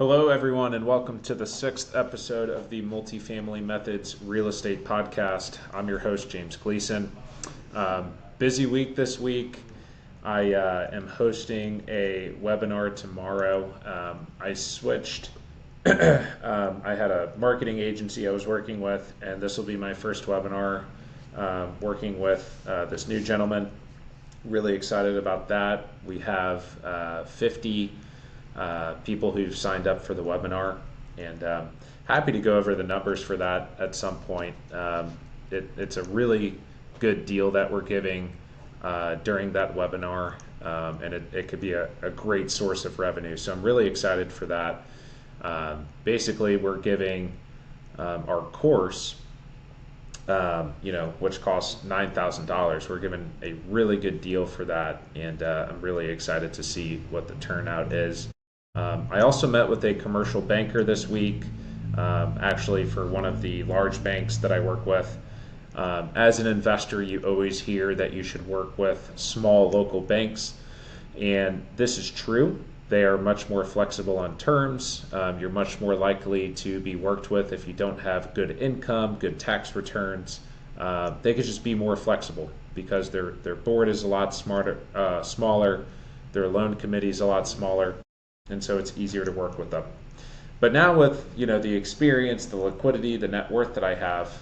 Hello, everyone, and welcome to the sixth episode of the Multifamily Methods Real Estate Podcast. I'm your host, James Gleason. Busy week this week. I am hosting a webinar tomorrow. I switched. I had a marketing agency I was working with, and this will be my first webinar working with this new gentleman. Really excited about that. We have 50 people who've signed up for the webinar, and happy to go over the numbers for that at some point. It's a really good deal that we're giving during that webinar, and it could be a great source of revenue. So I'm really excited for that. Basically, we're giving our course, which costs $9,000. We're giving a really good deal for that, and I'm really excited to see what the turnout is. I also met with a commercial banker this week, actually for one of the large banks that I work with. As an investor, you always hear that you should work with small local banks, and this is true. They are much more flexible on terms. You're much more likely to be worked with if you don't have good income, good tax returns. They could just be more flexible because their board is a lot smaller, their loan committee is a lot smaller, and so it's easier to work with them. But now with the experience, the liquidity, the net worth that I have,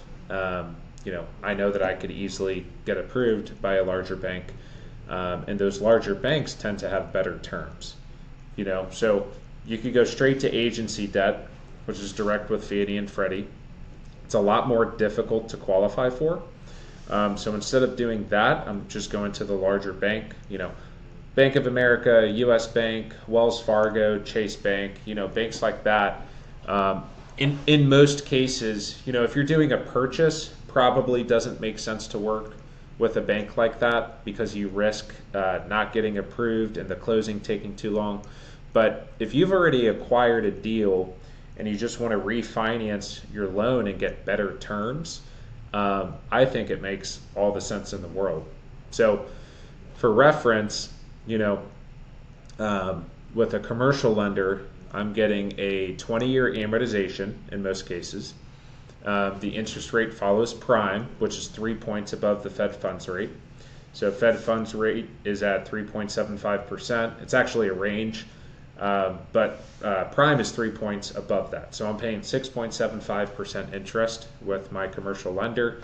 I know that I could easily get approved by a larger bank, and those larger banks tend to have better terms. So you could go straight to agency debt, which is direct with Fannie and Freddie. It's a lot more difficult to qualify for. So instead of doing that, I'm just going to the larger bank, Bank of America, US Bank, Wells Fargo, Chase Bank, banks like that. In most cases, if you're doing a purchase, probably doesn't make sense to work with a bank like that because you risk not getting approved and the closing taking too long. But if you've already acquired a deal and you just want to refinance your loan and get better terms, I think it makes all the sense in the world. So for reference, with a commercial lender, I'm getting a 20-year amortization in most cases. The interest rate follows prime, which is 3 points above the Fed funds rate. So Fed funds rate is at 3.75%. It's actually a range, but prime is 3 points above that. So I'm paying 6.75% interest with my commercial lender,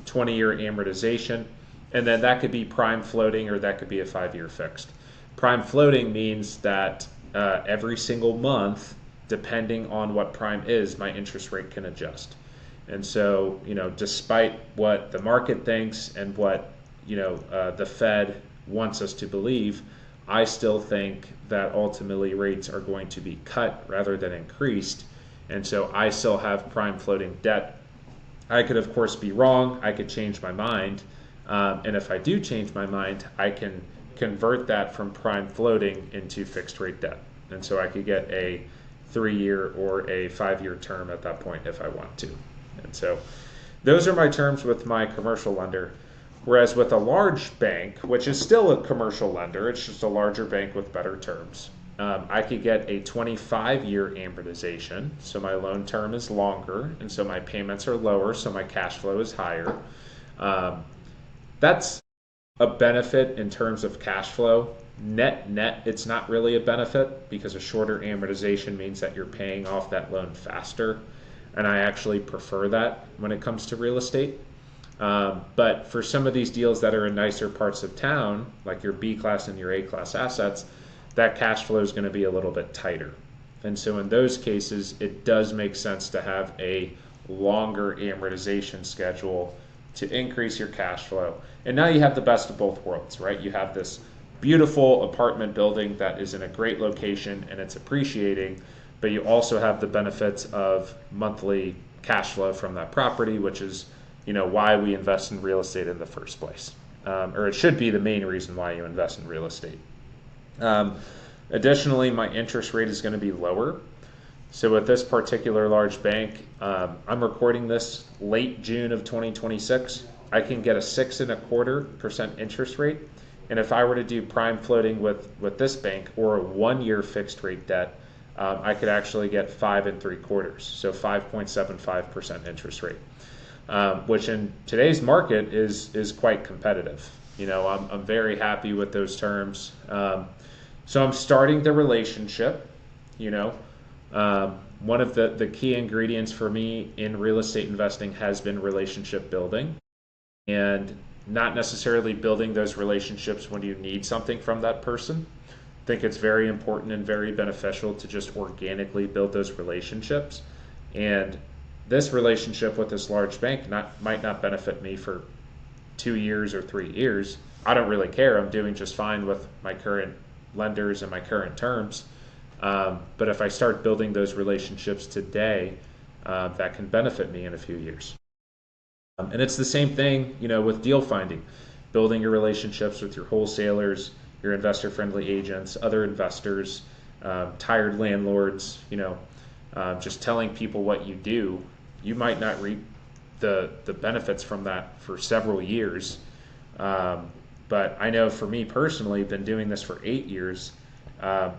20-year amortization, and then that could be prime floating or that could be a 5-year fixed. Prime floating means that every single month, depending on what prime is, my interest rate can adjust. And so, despite what the market thinks and what, the Fed wants us to believe, I still think that ultimately rates are going to be cut rather than increased. And so I still have prime floating debt. I could, of course, be wrong. I could change my mind. And if I do change my mind, I can convert that from prime floating into fixed rate debt. And so I could get a 3-year or a 5-year term at that point if I want to. And so those are my terms with my commercial lender. Whereas with a large bank, which is still a commercial lender, it's just a larger bank with better terms, I could get a 25-year amortization. So my loan term is longer, and so my payments are lower, so my cash flow is higher. That's a benefit in terms of cash flow. Net, it's not really a benefit because a shorter amortization means that you're paying off that loan faster. And I actually prefer that when it comes to real estate. But for some of these deals that are in nicer parts of town, like your B-class and your A-class assets, that cash flow is going to be a little bit tighter. And so in those cases, it does make sense to have a longer amortization schedule to increase your cash flow. And now you have the best of both worlds, right? You have this beautiful apartment building that is in a great location and it's appreciating, but you also have the benefits of monthly cash flow from that property, which is, why we invest in real estate in the first place. Or it should be the main reason why you invest in real estate. Additionally, my interest rate is going to be lower. So with this particular large bank, I'm recording this late June of 2026. I can get a 6.25% interest rate. And if I were to do prime floating with this bank or a 1-year fixed rate debt, I could actually get 5.75, so 5.75% interest rate, which in today's market is quite competitive. I'm very happy with those terms. So I'm starting the relationship. You know, one of the key ingredients for me in real estate investing has been relationship building, and not necessarily building those relationships when you need something from that person. I think it's very important and very beneficial to just organically build those relationships. And this relationship with this large bank might not benefit me for 2 years or 3 years. I don't really care. I'm doing just fine with my current lenders and my current terms. But if I start building those relationships today, that can benefit me in a few years. And it's the same thing, with deal finding, building your relationships with your wholesalers, your investor-friendly agents, other investors, tired landlords. Just telling people what you do. You might not reap the benefits from that for several years. But I know for me personally, been doing this for 8 years.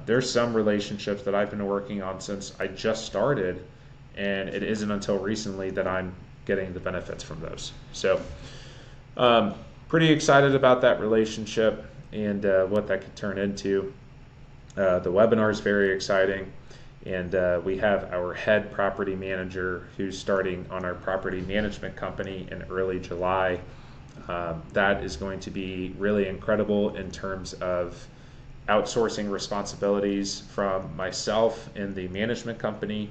There's some relationships that I've been working on since I just started, and it isn't until recently that I'm getting the benefits from those. So pretty excited about that relationship and what that could turn into. The webinar is very exciting, and we have our head property manager who's starting on our property management company in early July. That is going to be really incredible in terms of outsourcing responsibilities from myself in the management company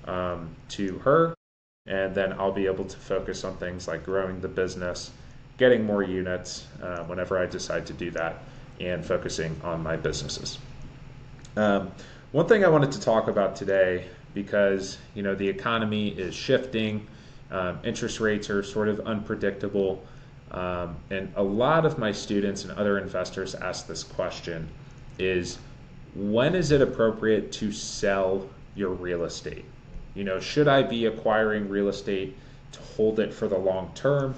to her, and then I'll be able to focus on things like growing the business, getting more units whenever I decide to do that, and focusing on my businesses. One thing I wanted to talk about today, because the economy is shifting, interest rates are sort of unpredictable, and a lot of my students and other investors ask this question, is when is it appropriate to sell your real estate? Should I be acquiring real estate to hold it for the long term,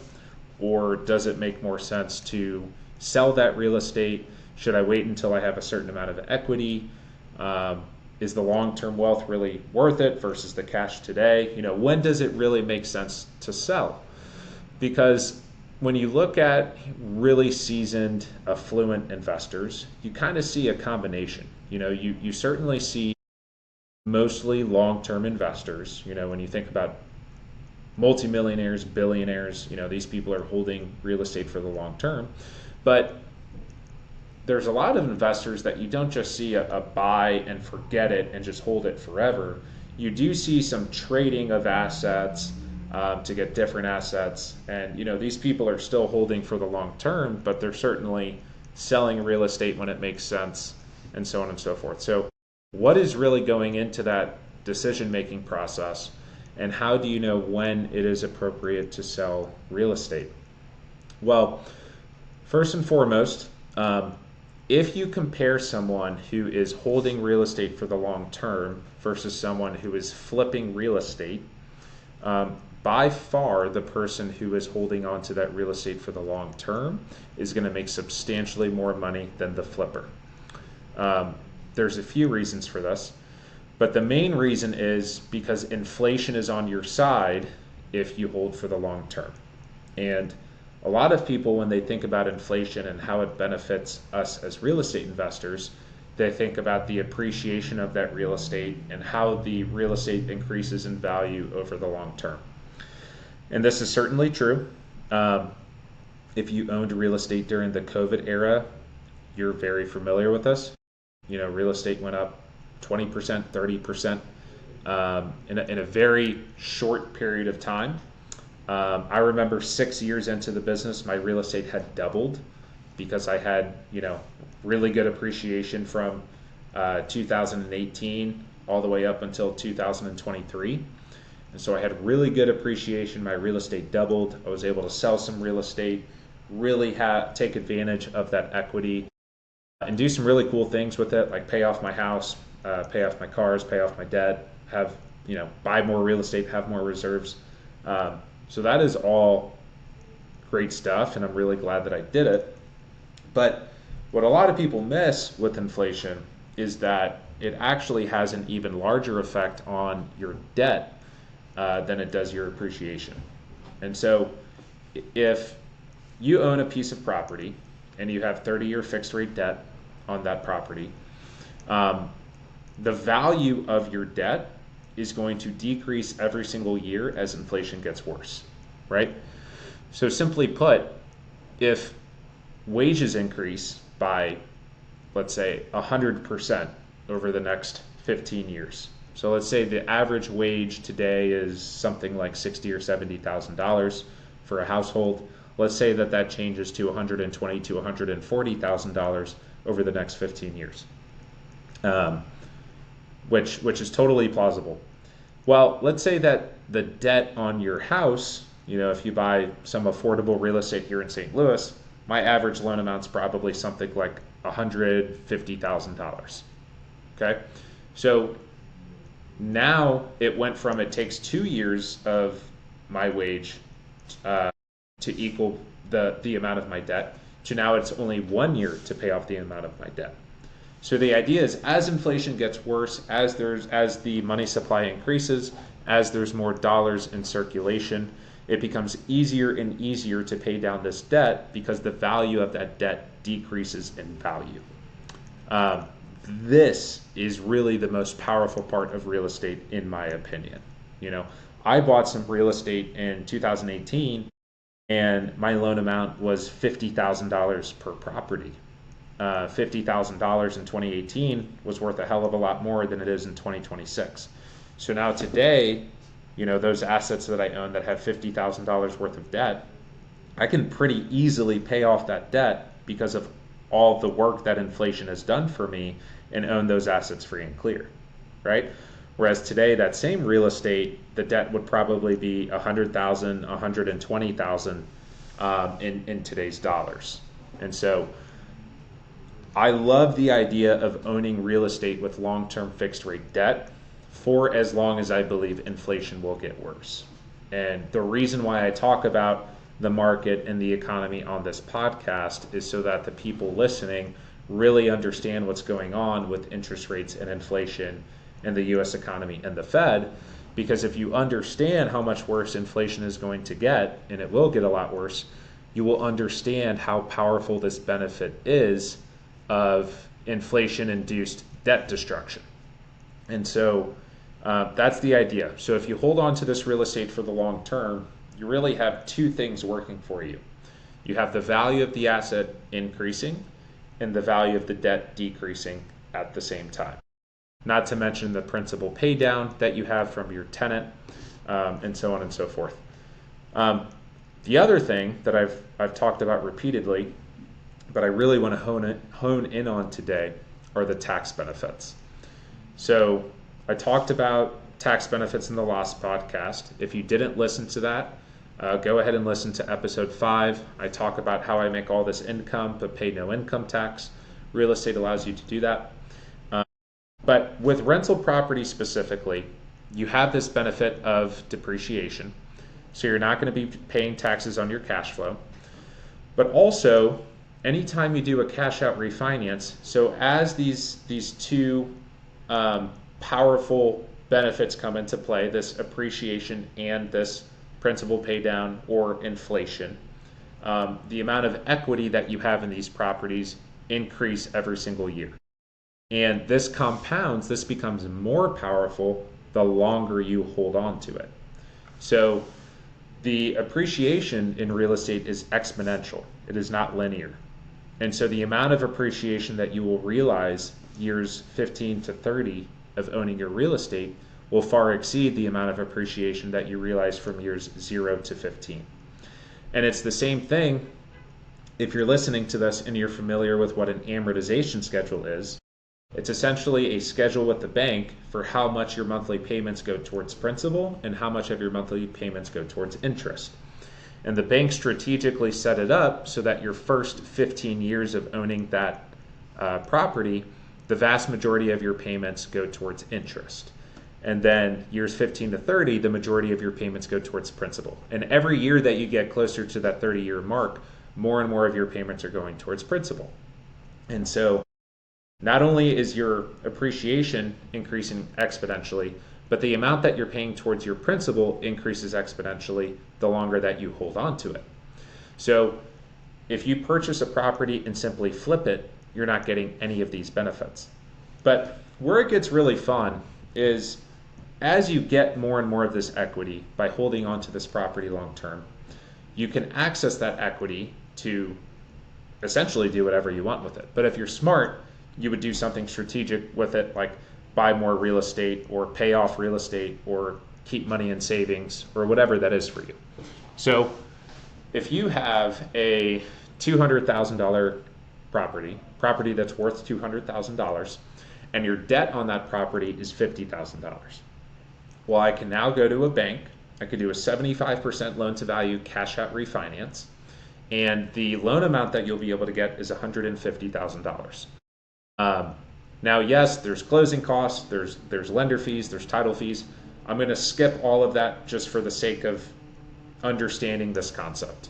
or does it make more sense to sell that real estate? Should I wait until I have a certain amount of equity? Is the long-term wealth really worth it versus the cash today? When does it really make sense to sell? Because when you look at really seasoned, affluent investors, you kind of see a combination. You certainly see mostly long-term investors. When you think about multimillionaires, billionaires, these people are holding real estate for the long term. But there's a lot of investors that you don't just see a buy and forget it and just hold it forever. You do see some trading of assets to get different assets. And, these people are still holding for the long term, but they're certainly selling real estate when it makes sense, and so on and so forth. So what is really going into that decision-making process, and how do you know when it is appropriate to sell real estate? Well, first and foremost, if you compare someone who is holding real estate for the long term versus someone who is flipping real estate, by far the person who is holding on to that real estate for the long term is going to make substantially more money than the flipper. There's a few reasons for this, but the main reason is because inflation is on your side if you hold for the long term. And a lot of people, when they think about inflation and how it benefits us as real estate investors, they think about the appreciation of that real estate and how the real estate increases in value over the long term. And this is certainly true. If you owned real estate during the COVID era, you're very familiar with this. Real estate went up 20%, 30% in a very short period of time. I remember 6 years into the business, my real estate had doubled because I had, really good appreciation from 2018 all the way up until 2023. And so I had really good appreciation. My real estate doubled. I was able to sell some real estate, really take advantage of that equity, and do some really cool things with it, like pay off my house, pay off my cars, pay off my debt, buy more real estate, have more reserves. So that is all great stuff, and I'm really glad that I did it. But what a lot of people miss with inflation is that it actually has an even larger effect on your debt than it does your appreciation. And so if you own a piece of property and you have 30-year fixed rate debt on that property, the value of your debt is going to decrease every single year as inflation gets worse, right? So simply put, if wages increase by, let's say, 100% over the next 15 years. So let's say the average wage today is something like $60,000 or $70,000 for a household. Let's say that changes to $120,000 to $140,000 over the next 15 years, which is totally plausible. Well, let's say that the debt on your house, if you buy some affordable real estate here in St. Louis, my average loan amount's probably something like $150,000. Okay, so now it went from it takes 2 years of my wage to equal the amount of my debt to now it's only 1 year to pay off the amount of my debt. So the idea is, as inflation gets worse, as the money supply increases, as there's more dollars in circulation, it becomes easier and easier to pay down this debt because the value of that debt decreases in value. This is really the most powerful part of real estate, in my opinion. I bought some real estate in 2018, and my loan amount was $50,000 per property. $50,000 in 2018 was worth a hell of a lot more than it is in 2026. So now today, those assets that I own that have $50,000 worth of debt, I can pretty easily pay off that debt because of all the work that inflation has done for me and own those assets free and clear, right? Whereas today, that same real estate, the debt would probably be $100,000, $120,000 in today's dollars. And so I love the idea of owning real estate with long-term fixed rate debt for as long as I believe inflation will get worse. And the reason why I talk about the market and the economy on this podcast is so that the people listening really understand what's going on with interest rates and inflation in the US economy and the Fed. Because if you understand how much worse inflation is going to get, and it will get a lot worse, you will understand how powerful this benefit is of inflation-induced debt destruction. And so that's the idea. So if you hold on to this real estate for the long term, you really have two things working for you. You have the value of the asset increasing and the value of the debt decreasing at the same time. Not to mention the principal pay down that you have from your tenant, and so on and so forth. The other thing that I've talked about repeatedly, but I really want to hone in on today, are the tax benefits. So I talked about tax benefits in the last podcast. If you didn't listen to that, go ahead and listen to episode 5. I talk about how I make all this income but pay no income tax. Real estate allows you to do that. But with rental property specifically, you have this benefit of depreciation. So you're not going to be paying taxes on your cash flow. But also, anytime you do a cash out refinance, so as these two powerful benefits come into play, this appreciation and this principal pay down or inflation, the amount of equity that you have in these properties increase every single year. And this compounds, this becomes more powerful the longer you hold on to it. So the appreciation in real estate is exponential. It is not linear. And so the amount of appreciation that you will realize years 15 to 30 of owning your real estate will far exceed the amount of appreciation that you realize from years 0 to 15. And it's the same thing if you're listening to this and you're familiar with what an amortization schedule is. It's essentially a schedule with the bank for how much your monthly payments go towards principal and how much of your monthly payments go towards interest. And the bank strategically set it up so that your first 15 years of owning that property, the vast majority of your payments go towards interest. And then years 15 to 30, the majority of your payments go towards principal. And every year that you get closer to that 30-year mark, more and more of your payments are going towards principal. And so Not only is your appreciation increasing exponentially, but the amount that you're paying towards your principal increases exponentially the longer that you hold on to it. So if you purchase a property and simply flip it, you're not getting any of these benefits. But where it gets really fun is as you get more and more of this equity by holding on to this property long term, you can access that equity to essentially do whatever you want with it. But if you're smart, you would do something strategic with it, like buy more real estate or pay off real estate or keep money in savings or whatever that is for you. So if you have a $200,000 property that's worth $200,000, and your debt on that property is $50,000, well, I can now go to a bank. I could do a 75% loan to value cash out refinance, and the loan amount that you'll be able to get is $150,000. Now, yes, there's closing costs, there's lender fees, there's title fees. I'm going to skip all of that just for the sake of understanding this concept.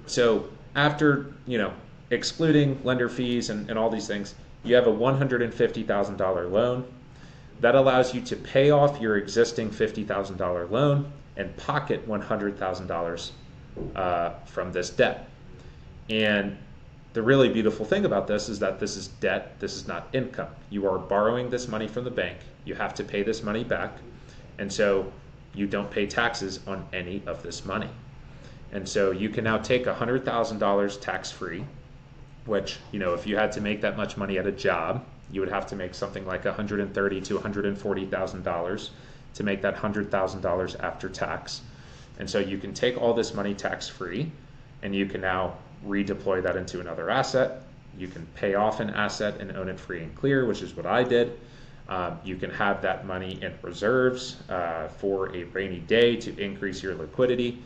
So after excluding lender fees and all these things, you have a $150,000 loan that allows you to pay off your existing $50,000 loan and pocket $100,000 from this debt. And the really beautiful thing about this is that this is debt, this is not income. You are borrowing this money from the bank, you have to pay this money back, and so you don't pay taxes on any of this money. And so you can now take $100,000 tax-free, which, if you had to make that much money at a job, you would have to make something like $130,000 to $140,000 to make that $100,000 after tax. And so you can take all this money tax-free, and you can now redeploy that into another asset. You can pay off an asset and own it free and clear, which is what I did. You can have that money in reserves for a rainy day to increase your liquidity.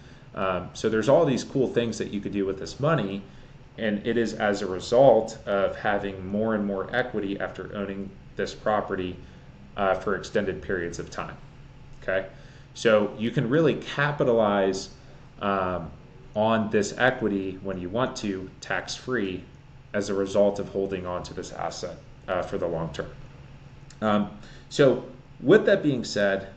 So there's all these cool things that you could do with this money, and it is as a result of having more and more equity after owning this property for extended periods of time. Okay, so you can really capitalize on this equity when you want to, tax-free, as a result of holding on to this asset for the long term. So with that being said,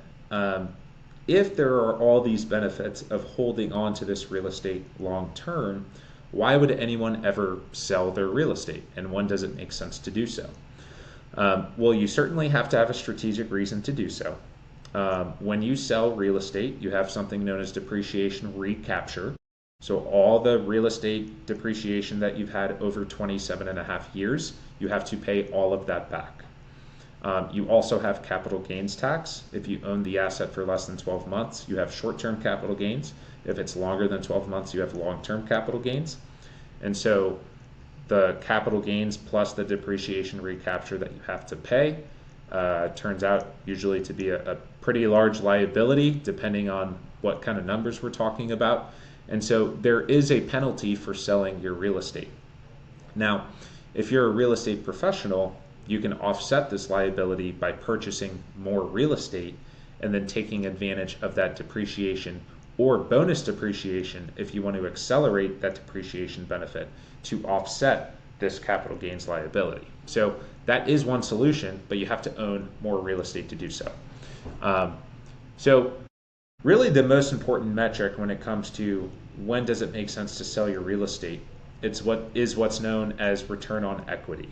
if there are all these benefits of holding on to this real estate long term, why would anyone ever sell their real estate, and when does it make sense to do so? Well, you certainly have to have a strategic reason to do so. When you sell real estate, you have something known as depreciation recapture. So all the real estate depreciation that you've had over 27 and a half years, you have to pay all of that back. You also have capital gains tax. If you own the asset for less than 12 months, you have short-term capital gains. If it's longer than 12 months, you have long-term capital gains. And so the capital gains plus the depreciation recapture that you have to pay turns out usually to be a pretty large liability, depending on what kind of numbers we're talking about. And so there is a penalty for selling your real estate. Now, if you're a real estate professional, you can offset this liability by purchasing more real estate and then taking advantage of that depreciation or bonus depreciation if you want to accelerate that depreciation benefit to offset this capital gains liability. So that is one solution, but you have to own more real estate to do so. So really the most important metric when it comes to when does it make sense to sell your real estate, it's what's known as return on equity.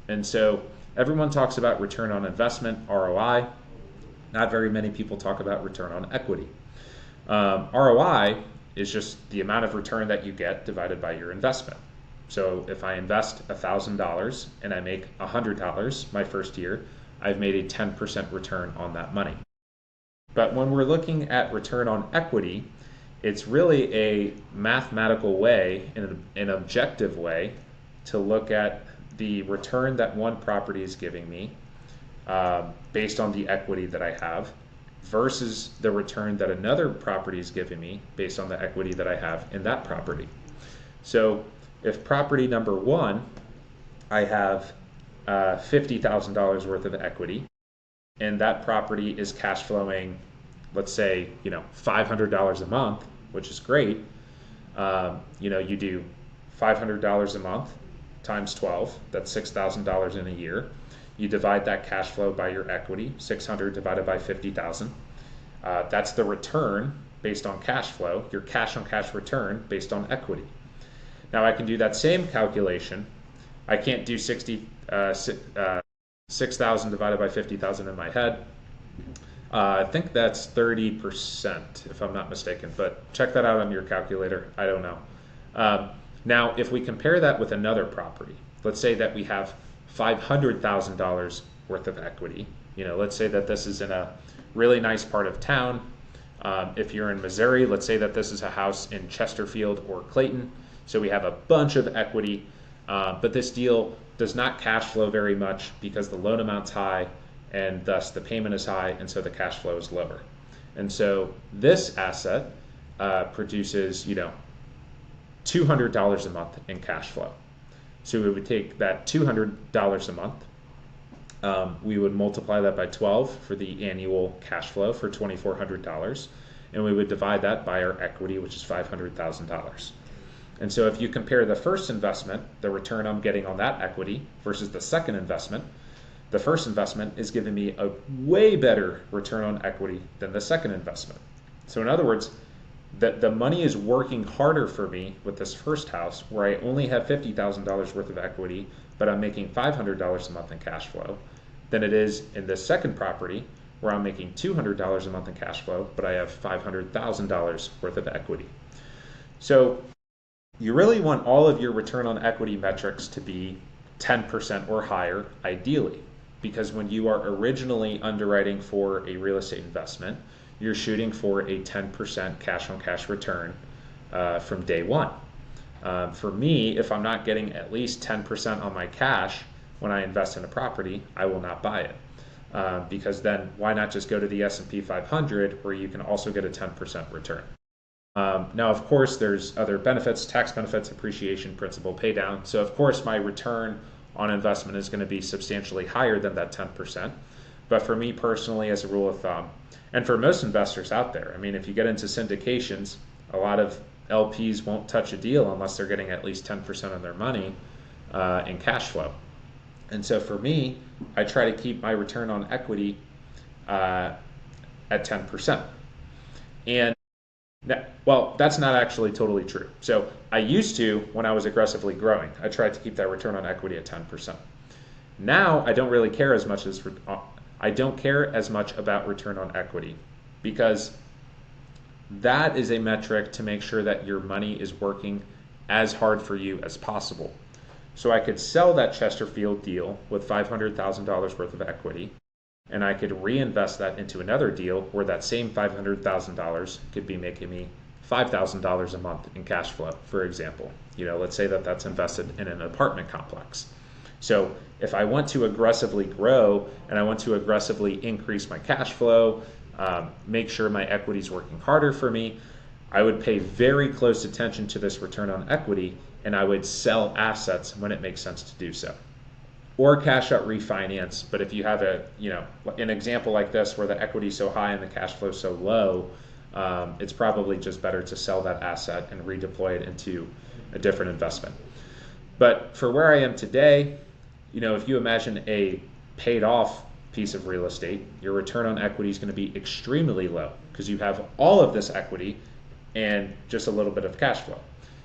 And so everyone talks about return on investment, ROI. Not very many people talk about return on equity. ROI is just the amount of return that you get divided by your investment. So if I invest $1,000 and I make $100 my first year, I've made a 10% return on that money. But when we're looking at return on equity, it's really a mathematical way, an objective way, to look at the return that one property is giving me based on the equity that I have versus the return that another property is giving me based on the equity that I have in that property. So if property number one, I have $50,000 worth of equity, and that property is cash flowing, let's say, $500 a month, which is great. You do $500 a month times 12, that's $6,000 in a year. You divide that cash flow by your equity, 600 divided by 50,000. That's the return based on cash flow, your cash on cash return based on equity. Now I can do that same calculation. I can't do 6,000 divided by 50,000 in my head. I think that's 30%, if I'm not mistaken, but check that out on your calculator. I don't know. Now, if we compare that with another property, let's say that we have $500,000 worth of equity. Let's say that this is in a really nice part of town. If you're in Missouri, let's say that this is a house in Chesterfield or Clayton. So we have a bunch of equity, but this deal does not cash flow very much because the loan amount's high and thus the payment is high, and so the cash flow is lower. And so this asset produces, $200 a month in cash flow. So we would take that $200 a month, we would multiply that by 12 for the annual cash flow for $2,400, and we would divide that by our equity, which is $500,000. And so if you compare the first investment, the return I'm getting on that equity, versus the second investment, the first investment is giving me a way better return on equity than the second investment. So in other words, the money is working harder for me with this first house where I only have $50,000 worth of equity, but I'm making $500 a month in cash flow, than it is in this second property where I'm making $200 a month in cash flow, but I have $500,000 worth of equity. So you really want all of your return on equity metrics to be 10% or higher, ideally, because when you are originally underwriting for a real estate investment, you're shooting for a 10% cash on cash return from day one. For me, if I'm not getting at least 10% on my cash when I invest in a property, I will not buy it. Because then why not just go to the S&P 500 where you can also get a 10% return? Now, of course, there's other benefits, tax benefits, appreciation, principal pay down. So of course, my return on investment is going to be substantially higher than that 10%. But for me personally, as a rule of thumb, and for most investors out there, I mean, if you get into syndications, a lot of LPs won't touch a deal unless they're getting at least 10% of their money in cash flow. And so for me, I try to keep my return on equity at 10%. And well, that's not actually totally true. So I used to, when I was aggressively growing, I tried to keep that return on equity at 10%. Now I don't really care as much about return on equity, because that is a metric to make sure that your money is working as hard for you as possible. So I could sell that Chesterfield deal with $500,000 worth of equity, and I could reinvest that into another deal where that same $500,000 could be making me $5,000 a month in cash flow, for example. Let's say that that's invested in an apartment complex. So if I want to aggressively grow and I want to aggressively increase my cash flow, make sure my equity is working harder for me, I would pay very close attention to this return on equity, and I would sell assets when it makes sense to do so. Or cash out refinance. But if you have an example like this where the equity is so high and the cash flow is so low, it's probably just better to sell that asset and redeploy it into a different investment. But for where I am today, if you imagine a paid off piece of real estate, your return on equity is going to be extremely low because you have all of this equity and just a little bit of cash flow.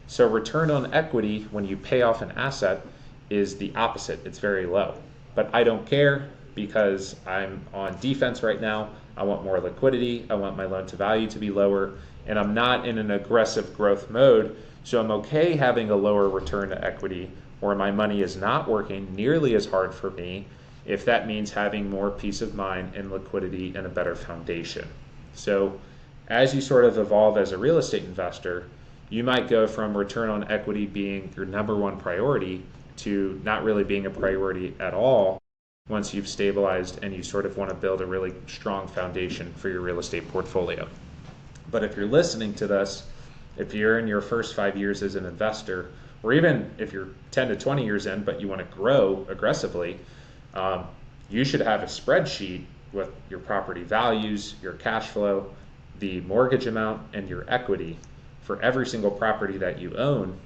So return on equity when you pay off an asset is the opposite. It's very low. But I don't care because I'm on defense right now. I want more liquidity. I want my loan to value to be lower, and I'm not in an aggressive growth mode. So I'm okay having a lower return to equity where my money is not working nearly as hard for me if that means having more peace of mind and liquidity and a better foundation. So as you sort of evolve as a real estate investor, you might go from return on equity being your number one priority to not really being a priority at all once you've stabilized and you sort of want to build a really strong foundation for your real estate portfolio. But if you're listening to this, if you're in your first 5 years as an investor, or even if you're 10 to 20 years in but you want to grow aggressively, you should have a spreadsheet with your property values, your cash flow, the mortgage amount, and your equity for every single property that you own.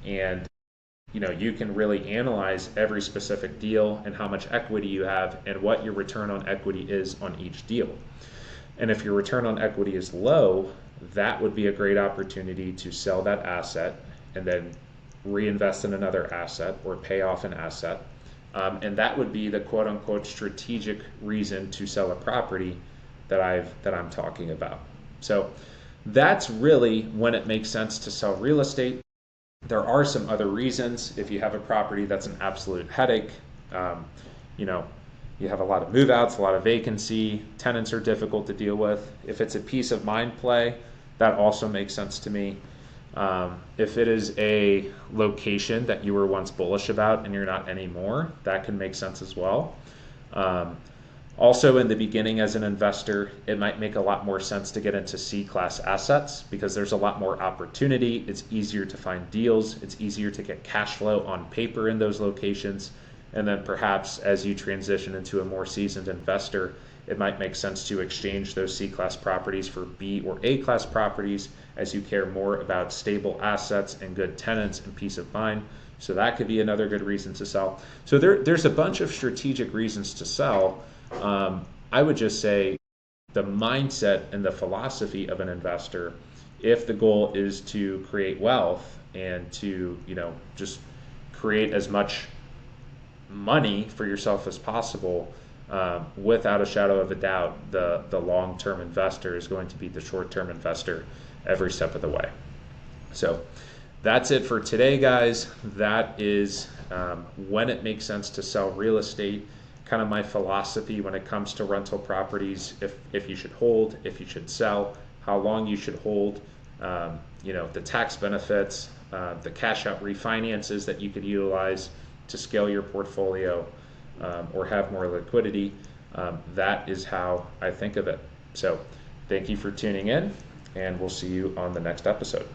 And you can really analyze every specific deal and how much equity you have and what your return on equity is on each deal. And if your return on equity is low, that would be a great opportunity to sell that asset and then reinvest in another asset or pay off an asset. And that would be the quote unquote strategic reason to sell a property that I'm talking about. So that's really when it makes sense to sell real estate. There are some other reasons. If you have a property that's an absolute headache, you know, you have a lot of move outs, a lot of vacancy, tenants are difficult to deal with. If it's a peace of mind play, that also makes sense to me. If it is a location that you were once bullish about and you're not anymore, that can make sense as well. Also, in the beginning as an investor, it might make a lot more sense to get into C-class assets because there's a lot more opportunity. It's easier to find deals. It's easier to get cash flow on paper in those locations. And then perhaps as you transition into a more seasoned investor, it might make sense to exchange those C-class properties for B or A-class properties as you care more about stable assets and good tenants and peace of mind. So that could be another good reason to sell. So there's a bunch of strategic reasons to sell. I would just say the mindset and the philosophy of an investor, if the goal is to create wealth and to, just create as much money for yourself as possible, without a shadow of a doubt, the long-term investor is going to be the short-term investor every step of the way. So that's it for today, guys. That is when it makes sense to sell real estate, kind of my philosophy when it comes to rental properties, if you should hold, if you should sell, how long you should hold, the tax benefits, the cash out refinances that you could utilize to scale your portfolio or have more liquidity. That is how I think of it. So thank you for tuning in, and we'll see you on the next episode.